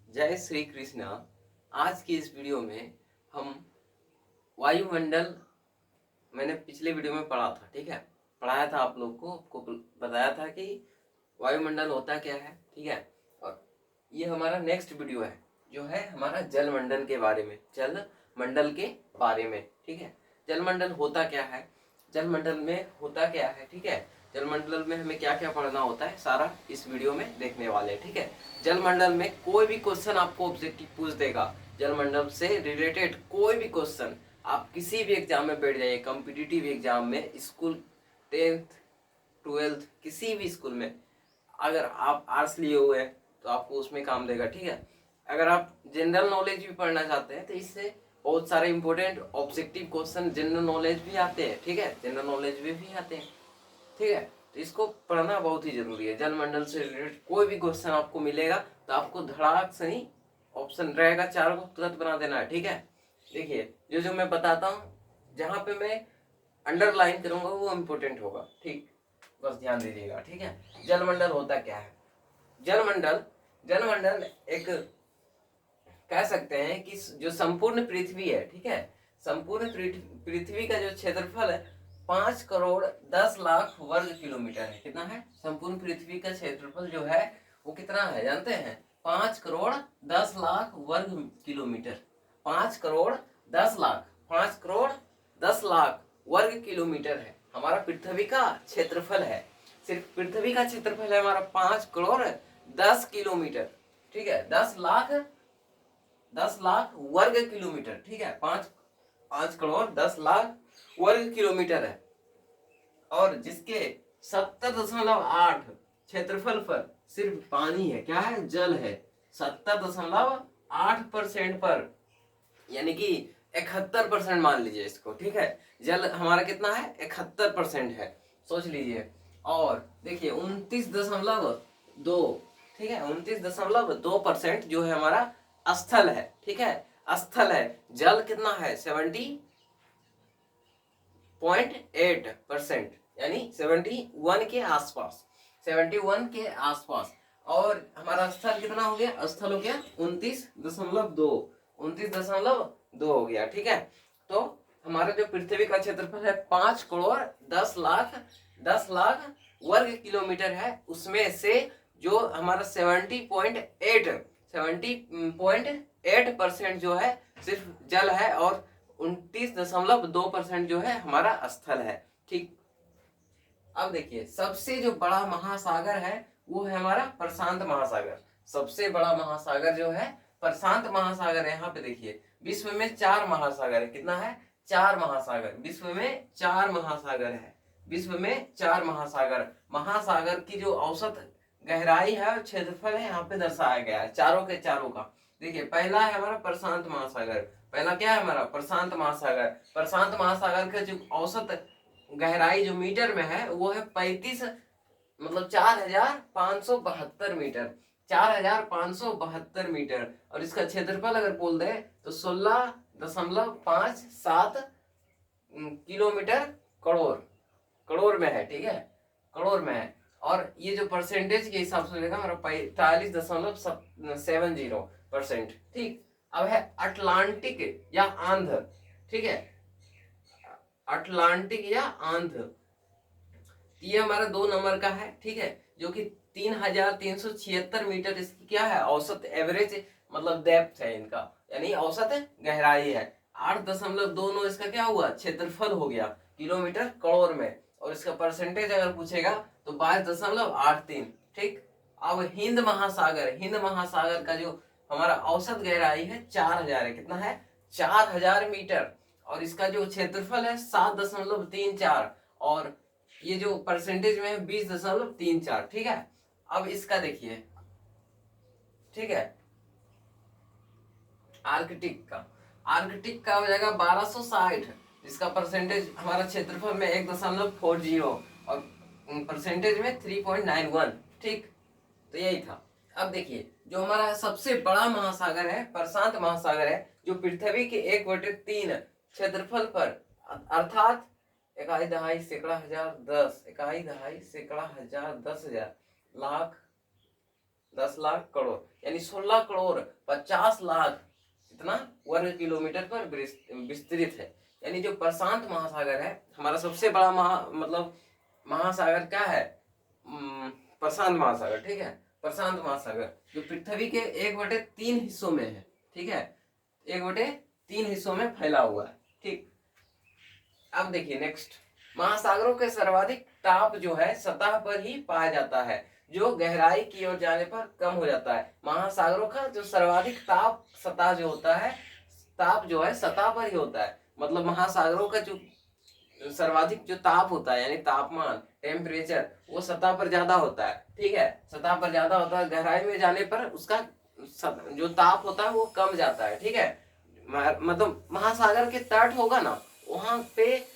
जय श्री कृष्णा। आज की इस वीडियो में हम वायुमंडल, मैंने पिछले वीडियो में पढ़ा था, ठीक है, पढ़ाया था आप लोग को, आपको बताया था कि वायुमंडल होता क्या है, ठीक है। और ये हमारा नेक्स्ट वीडियो है जो है हमारा जल मंडल के बारे में, जल मंडल के बारे में, ठीक है। जल मंडल होता क्या है, जल मंडल में होता क्या है, ठीक है। जल मंडल में हमें क्या क्या पढ़ना होता है, सारा इस वीडियो में देखने वाले हैं, ठीक है। जल मंडल में कोई भी क्वेश्चन आपको ऑब्जेक्टिव पूछ देगा, जल मंडल से रिलेटेड कोई भी क्वेश्चन आप किसी भी एग्जाम में बैठ जाइए, कॉम्पिटिटिव एग्जाम में, स्कूल 10th 12th किसी भी स्कूल में, अगर आप आर्ट्स लिए हुए हैं तो आपको उसमें काम देगा, ठीक है। अगर आप जनरल नॉलेज भी पढ़ना चाहते हैं तो इससे बहुत सारे important objective question general knowledge भी आते हैं, ठीक है, जनरल नॉलेज में भी आते हैं, ठीक है। तो इसको पढ़ना बहुत ही जरूरी है। जलमंडल से रिलेटेड कोई भी क्वेश्चन आपको मिलेगा तो आपको धड़ाक से ही ऑप्शन रहेगा चार को तुरंत बना देना है, ठीक है। देखिए जो जो मैं बताता हूँ, जहां पे मैं अंडरलाइन करूंगा वो इम्पोर्टेंट होगा, ठीक, बस ध्यान दीजिएगा, ठीक है। जलमंडल होता क्या है, जलमंडल, जलमंडल एक कह सकते हैं कि जो संपूर्ण पृथ्वी है, ठीक है, संपूर्ण पृथ्वी का जो क्षेत्रफल है 5 करोड़ 10 लाख वर्ग किलोमीटर है। कितना है, संपूर्ण पृथ्वी का क्षेत्रफल जो है वो कितना है जानते हैं, 5 करोड़ 10 लाख वर्ग किलोमीटर, 5 करोड़ 10 लाख, 5 करोड़ 10 लाख वर्ग किलोमीटर है हमारा पृथ्वी का क्षेत्रफल है। सिर्फ पृथ्वी का क्षेत्रफल है हमारा 5 करोड़ 10 किलोमीटर, ठीक है, 10 लाख वर्ग किलोमीटर, ठीक है, 5 करोड़ 10 लाख वर्ग किलोमीटर है। और जिसके 70.8 क्षेत्रफल पर सिर्फ पानी है, क्या है, जल है, 70.8% पर, यानी कि 71% मान लीजिए इसको, ठीक है। जल हमारा कितना है, 71% है, सोच लीजिए। और देखिए 29.2, ठीक है, 29.2% जो है हमारा स्थल है, ठीक है, स्थल है। जल कितना है, 70.8%, यानी 71 के आसपास, 71 के आसपास। और हमारा स्थल कितना हो गया, स्थल हो गया 29.2, 29.2 हो गया, ठीक है। तो हमारा जो पृथ्वी का क्षेत्रफल है 5 करोड़ 10 लाख वर्ग किलोमीटर है, उसमें से जो हमारा 70.8% जो है सिर्फ जल है, और 29.2% जो है हमारा स्थल है, ठीक। अब देखिए सबसे जो बड़ा महासागर है वो है हमारा प्रशांत महासागर। सबसे बड़ा महासागर जो है प्रशांत महासागर है। यहाँ पे देखिए विश्व में 4 महासागर है, कितना है, 4 महासागर, विश्व में 4 महासागर है, विश्व में 4 महासागर। महासागर की जो औसत गहराई है और क्षेत्रफल है यहाँ पे दर्शाया गया है चारों के चारों का। देखिए पहला है हमारा प्रशांत महासागर, पहला क्या है हमारा प्रशांत महासागर। प्रशांत महासागर का जो औसत गहराई जो मीटर में है वो है 35, मतलब 4572 मीटर, 4572 मीटर। और इसका क्षेत्रफल अगर बोल दे तो 16.57 किलोमीटर करोड़, करोड़ में है, ठीक है, करोड़ में है। और ये जो परसेंटेज के हिसाब से लेगा हमारा 45.70%, ठीक। अब है अटलांटिक या आंध्र, ठीक है, अटलांटिक या आंध्र, ये हमारा 2 नंबर का है, ठीक है, जो कि 3376 मीटर इसकी क्या है, औसत एवरेज, मतलब डेप्थ है इनका, यानी औसत गहराई है। 8.29 इसका क्या हुआ, क्षेत्रफल हो गया किलोमीटर करोड़ में। और इसका परसेंटेज अगर पूछेगा तो 22.83, ठीक। अब हिंद महासागर, हिंद महासागर का जो हमारा औसत गहराई है 4000 है, कितना है, 4000 मीटर। और इसका जो क्षेत्रफल है 7.34, और ये जो परसेंटेज में है 20.34, ठीक है। अब इसका देखिए, ठीक है, आर्कटिक का, आर्कटिक का हो जाएगा 1260, इसका परसेंटेज हमारा क्षेत्रफल में 1.40, और परसेंटेज में 3.91, ठीक। तो यही था। अब देखिए जो हमारा सबसे बड़ा महासागर है प्रशांत महासागर है, जो पृथ्वी के 1/3 क्षेत्रफल पर, अर्थात इकाई दहाई सैकड़ा हजार 10, इकाई दहाई सैकड़ा हजार 10,000 लाख 10 लाख करोड़, यानी 16 करोड़ 50 लाख इतना वर्ग किलोमीटर पर विस्तृत है। यानी जो प्रशांत महासागर है, हमारा सबसे बड़ा मतलब महासागर क्या है? प्रशांत महासागर, ठीक है। प्रशांत महासागर जो पृथ्वी के 1/3 हिस्सों में है, ठीक है, 1/3 हिस्सों में फैला हुआ है, ठीक। अब देखिए नेक्स्ट, महासागरों के सर्वाधिक ताप जो है सतह पर ही पाया जाता है, जो गहराई की ओर जाने पर कम हो जाता है। महासागरों का जो सर्वाधिक ताप सतह जो होता है, ताप जो है सतह पर ही होता है। मतलब महासागरों का जो सर्वाधिक जो ताप होता है, यानी तापमान, टेम्परेचर, वो सतह पर ज्यादा होता है, ठीक है, सतह पर ज्यादा होता है। गहराई में जाने पर उसका जो ताप होता है वो कम जाता है, ठीक है। मतलब महासागर के तट होगा ना, वहां पे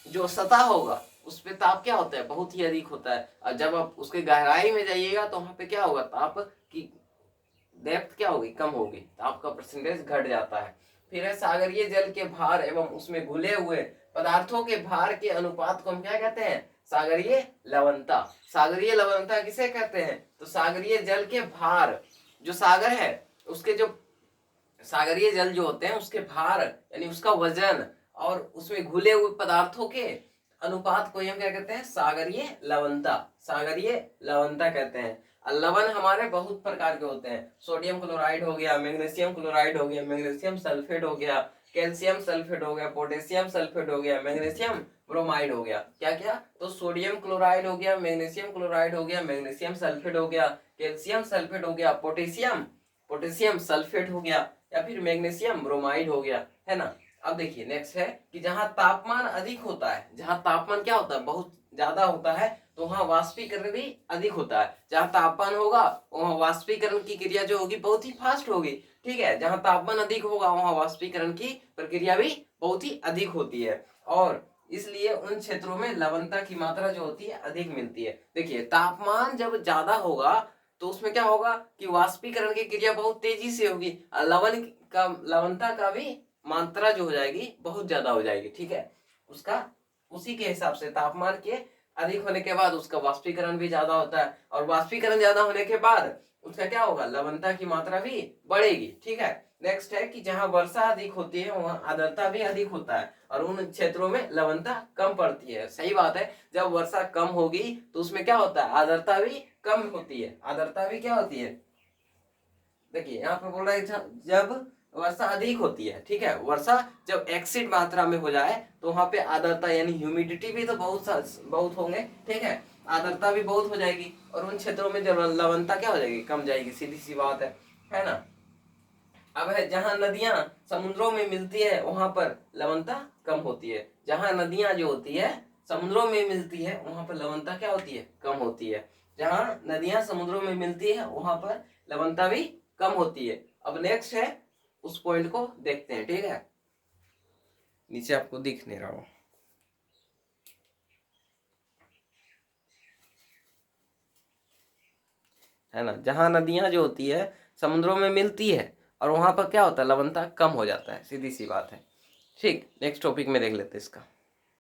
जो सतह होगा उस पे ताप क्या होता है? बहुत ही अधिक होता है। और जब आप उसके गहराई में जाइएगा तो वहां पे क्या होगा? ताप की डेप्थ क्या होगी? कम होगी, ताप का परसेंटेज घट जाता है। फिर है सागरीय जल के भार एवं उसमें घुले हुए पदार्थों के भार के अनुपात को हम क्या कहते हैं? सागरीय लवणता। सागरीय लवणता किसे कहते हैं? तो सागरीय जल के भार, जो सागर है उसके जो सागरीय जल जो होते हैं उसके भार यानी उसका वजन और उसमें घुले हुए पदार्थों के अनुपात को हम क्या कहते हैं? सागरीय लवणता। सागरीय लवणता कहते हैं। लवण हमारे बहुत प्रकार के होते हैं। सोडियम क्लोराइड हो गया, मैग्नीशियम क्लोराइड हो गया, मैग्नीशियम सल्फेट हो गया, कैल्शियम सल्फेट हो गया, पोटेशियम सल्फेट हो गया, मैग्नीशियम ब्रोमाइड हो गया। क्या क्या? तो सोडियम क्लोराइड हो गया, मैग्नीशियम क्लोराइड हो गया, मैग्नीशियम सल्फेट हो गया, कैल्शियम सल्फेट हो गया, पोटेशियम सल्फेट हो गया, या फिर मैग्नीशियम ब्रोमाइड हो गया, है ना। अब देखिए नेक्स्ट है कि जहां तापमान अधिक होता है, जहां तापमान क्या होता है? बहुत ज्यादा होता है, तो वहां वाष्पीकरण भी अधिक होता है। जहां तापमान होगा वहां वाष्पीकरण की क्रिया जो होगी बहुत ही फास्ट होगी, ठीक है। जहां तापमान अधिक होगा वहां वाष्पीकरण की प्रक्रिया भी बहुत ही अधिक होती है, और इसलिए उन क्षेत्रों में लवणता की मात्रा जो होती है अधिक मिलती है। देखिए तापमान जब ज्यादा होगा तो उसमें क्या होगा कि वाष्पीकरण की क्रिया बहुत तेजी से होगी, लवणता का भी मात्रा जो हो जाएगी बहुत ज्यादा हो जाएगी, ठीक है। उसका उसी के हिसाब से तापमान के अधिक होने के बाद उसका वाष्पीकरण भी ज्यादा होता है, और वाष्पीकरण ज्यादा होने के बाद उसका क्या होगा? लवणता की मात्रा भी बढ़ेगी, ठीक है। नेक्स्ट है कि जहां वर्षा अधिक होती है वहां आर्द्रता भी अधिक होता है, और उन क्षेत्रों में लवणता कम पड़ती है। सही बात है, जब वर्षा कम होगी तो उसमें क्या होता है? आर्द्रता भी कम होती है। आर्द्रता भी क्या होती है? देखिए यहाँ पे बोल रहा है जब वर्षा अधिक होती है, ठीक है, वर्षा जब एक्सीड मात्रा में हो जाए तो वहां पे आर्द्रता यानी ह्यूमिडिटी भी तो बहुत होंगे, ठीक है, आर्द्रता भी बहुत हो जाएगी, और उन क्षेत्रों में जब लवणता क्या हो जाएगी? कम जाएगी, सीधी सी बात है ना। अब है जहां नदियां समुद्रों में मिलती है वहां पर लवणता कम होती है। जहां नदियां जो होती है समुद्रों में मिलती है वहां पर लवणता क्या होती है? कम होती है। जहां नदियां समुद्रों में मिलती है वहां पर लवणता भी कम होती है। अब नेक्स्ट है, उस पॉइंट को देखते हैं, ठीक है। नीचे आपको दिख नहीं रहा हो, है ना। जहां नदियां जो होती है समुद्रों में मिलती है और वहां पर क्या होता है? लवणता कम हो जाता है, सीधी सी बात है, ठीक। नेक्स्ट टॉपिक में देख लेते हैं इसका।